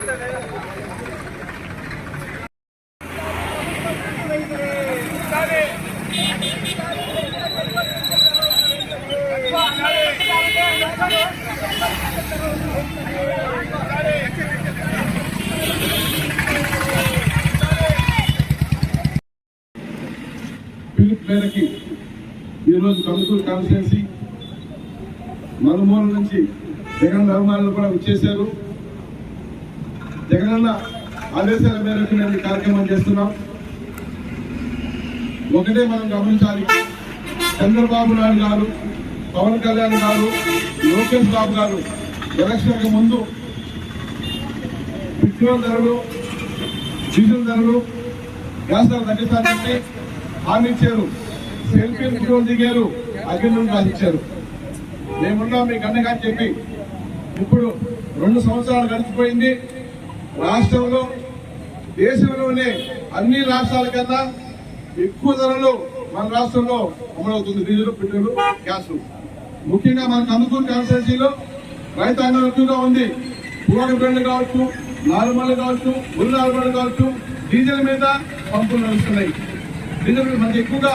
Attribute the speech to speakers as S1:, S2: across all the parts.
S1: పిలుపు మేరకి ఈరోజు కనుకూరు కాన్స్టిట్యున్సీ నలుమూల నుంచి జగన్ అభిమానులు కూడా వచ్చేశారు. జగనన్న ఆదేశాల మేరకు మేము ఈ కార్యక్రమం చేస్తున్నాం. ఒకటే మనం గమనించాలి, చంద్రబాబు నాయుడు గారు, పవన్ కళ్యాణ్ గారు, లోకేష్ బాబు గారు ఎలక్షన్కి ముందు పెట్రోల్ ధరలు, డీజిల్ ధరలు, గ్యాస్ ధరలు తగ్గిస్తారంటే హామీ ఇచ్చారు. సెల్ఫీ పెట్రోల్ దిగారు, అగ్ని రాసిచ్చారు. మేమున్నాం మీకు అండగా చెప్పి ఇప్పుడు 2 సంవత్సరాలు గడిచిపోయింది. రాష్ట్రంలో దేశంలోనే అన్ని రాష్ట్రాల కన్నా ఎక్కువ ధరలు మన రాష్ట్రంలో అమలవుతుంది. Diesel, petrol, gas. ముఖ్యంగా మన కందుకూరు కాన్స్టిట్యున్సీలో రైతాంగం ఎక్కువగా ఉంది. పూవగపల్లి కావచ్చు, నాలుమల్లి కావచ్చు, గురునాలపల్లి కావచ్చు, డీజిల్ మీద పంపులు నడుస్తున్నాయి. డీజిల్ మనకి ఎక్కువగా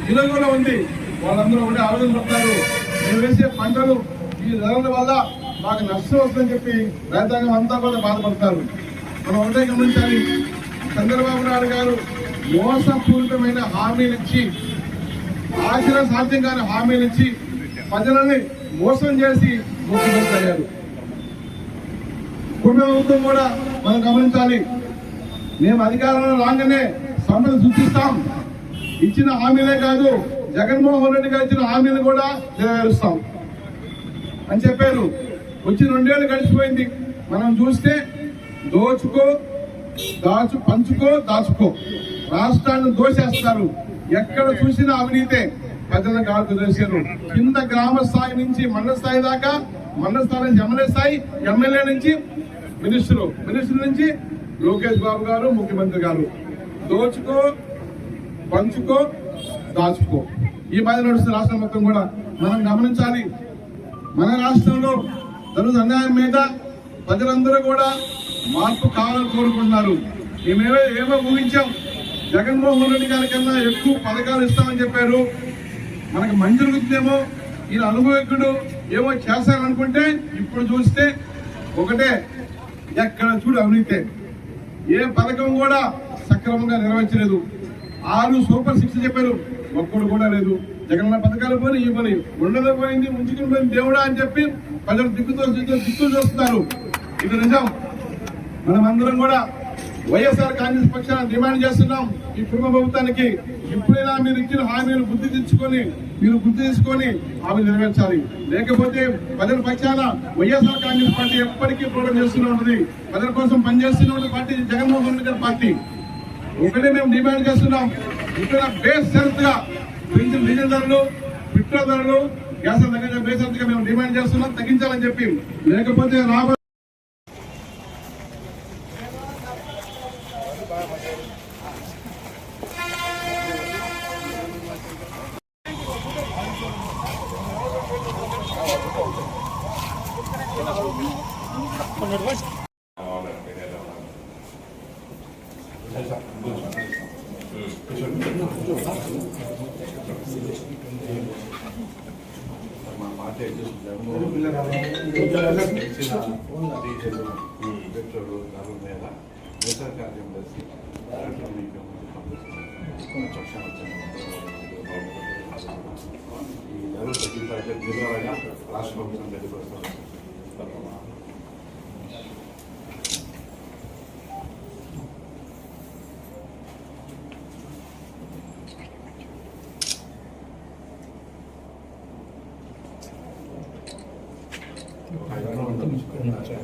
S1: విలువ కూడా ఉంది. వాళ్ళందరూ ఒకటి ఆలోచన పడతారు, మేము వేసే పంటలు ఈ ధరల వల్ల మాకు నష్టం వస్తుందని చెప్పి రైతాంగం అంతా కూడా బాధపడతారు. మనం ఒకటే గమనించాలి, చంద్రబాబు నాయుడు గారు మోసపూరితమైన హామీలు ఇచ్చి, ఆచరణ సాధ్యం కాని హామీలు ఇచ్చి ప్రజలని మోసం చేసి ముఖ్యమంత్రి అయ్యారు. కుటుంబం కూడా మనం గమనించాలి, మేము అధికారంలో రాగానే సంపద సృష్టిస్తాం, ఇచ్చిన హామీలే కాదు జగన్మోహన్ రెడ్డి గారు ఇచ్చిన హామీలు కూడా నెరవేరుస్తాం అని చెప్పారు. వచ్చి 2 ఏళ్ళు గడిచిపోయింది. మనం చూస్తే దోచుకో, పంచుకో, దాచుకో, రాష్ట్రాన్ని దోచేస్తారు. ఎక్కడ చూసినా అవినీతే. ప్రజలను గాడుకు చేశారు. కింద గ్రామ స్థాయి నుంచి మండల స్థాయి దాకా, మండల స్థాయి నుంచి ఎమ్మెల్యే స్థాయి, ఎమ్మెల్యే నుంచి మినిస్టర్ నుంచి లోకేష్ బాబు గారు, ముఖ్యమంత్రి గారు దోచుకో, పంచుకో, దాచుకో, ఈ మాదిరి నడుస్తున్న రాష్ట్రం మొత్తం కూడా మనం గమనించాలి. మన రాష్ట్రంలో జరుగుతున్న అన్యాయం మీద ప్రజలందరూ కూడా మార్పు కావాలని కోరుకుంటున్నారు. ఏమో ఊహించాం, జగన్మోహన్ రెడ్డి గారి కన్నా ఎక్కువ పథకాలు ఇస్తామని చెప్పారు. మనకు మంచి జరుగుతుందేమో, ఈయన అనుభవజ్ఞుడు ఏమో చేస్తారనుకుంటే ఇప్పుడు చూస్తే ఒకటే, ఎక్కడ చూడు అవినీతే. ఏ పథకం కూడా సక్రమంగా నిర్వహించలేదు. 6 సూపర్ 6 చెప్పారు, ఒక్కడు కూడా లేదు. జగన్ పథకాలు పోయి ఈ పని ఉండదో పోయింది, ముంచుకుని పోయింది దేవుడా అని చెప్పి ప్రజలు దిక్కు చూస్తున్నారు. ఇది నిజం. మనమందరం కూడా వైఎస్ఆర్ కాంగ్రెస్ పక్షాన్ని డిమాండ్ చేస్తున్నాం. ఈ కుటుంబ ప్రభుత్వానికి ఇప్పుడైనా మీరు ఇచ్చిన హామీలు గుర్తు తీసుకొని హామీ నెరవేర్చాలి. లేకపోతే ప్రజల పక్షాన వైఎస్ఆర్ కాంగ్రెస్ పార్టీ ఎప్పటికీ పోరాటం చేస్తూనే ఉంటుంది. ప్రజల కోసం పనిచేస్తున్న పార్టీ జగన్మోహన్ రెడ్డి గారి పార్టీ. ఒకటే మేము డిమాండ్ చేస్తున్నాం, ఇక్కడ బేస్ షరతుగా పెంచిన డీజిల్ ధరలు, పెట్రోల్ ధరలు, గ్యాస్ తగ్గించే బేస్ షరతుగా మేము డిమాండ్ చేస్తున్నాం, తగ్గించాలని చెప్పి. లేకపోతే రాబోయే రాష్ట్ర ప్రభుత్వం తెలియపరుస్తారు.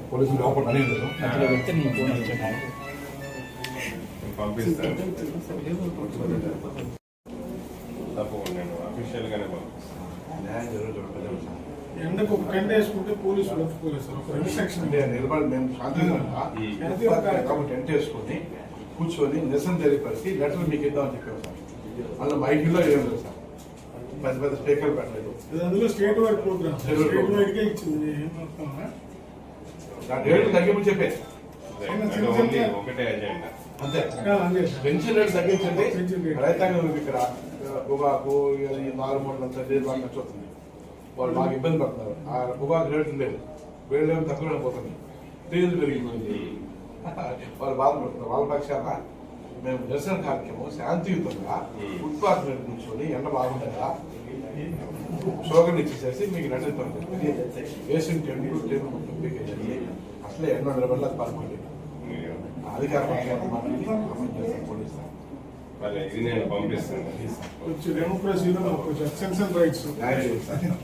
S1: పోలీసులు లోపల అనేది పంపిస్తాను. తప్పకుండా నేను అఫీషియల్ గానే పంపిస్తాను. న్యాయం జరుగుతుంది. ఎండకు ఒక గంట వేసుకుంటే పోలీసులు ఒప్పుకోలేదు సార్. ఒక ఇన్స్ట్రక్షన్ నిలబడి మేము శాంతిగా టెంట్ వేసుకొని కూర్చొని నిరసన తెలియపరిచి లెటర్ మీకు ఇద్దామని చెప్పాము సార్. అందులో మైకిల్లో ఏం లేదు సార్, పెద్ద స్పీకర్ పెట్టలేదు. అందులో state wide program state wide గా ఇచ్చింది. రేట్లు తగ్గింపు చెప్పే
S2: అంటే ఓన్లీ ఒకటే ఎజెండా.
S3: అంతే.
S4: అంతే
S3: పెన్షన్ రేట్ తగ్గించండి.
S4: Pension rate.
S3: రైతాంగం ఇక్కడ పొగాకు నారుమూడు అంతా బాగా ఖర్చు అవుతుంది. వాళ్ళు బాగా ఇబ్బంది పడుతున్నారు. ఆ పొగాకు రేట్లు లేవు, వేళ్ళు ఏమి తక్కువనే పోతున్నాయి, డీజిల్ పెరిగిపోయింది. వాళ్ళు బాధపడుతున్నారు. వాళ్ళ పక్షాన మేము నిరసన కార్యక్రమం శాంతియుతంగా ఫుట్పాత్ మీద కూర్చొని ఎండ బాగుంటుందా స్లోగన్ ఇచ్చేసేసి మీకు నచ్చని పని వేసిన టేబుల్ మొత్తం పీకేసేసి అసలే ఎండ నిలబడి అది పనుకోండి. అధికారం పోలీసు
S2: ఇది నేను పంపిస్తాను.
S4: కొంచెం డెమోక్రసీలో కొంచెం సెన్స్ అండ్ రైట్స్
S3: న్యాయం చేస్తాను.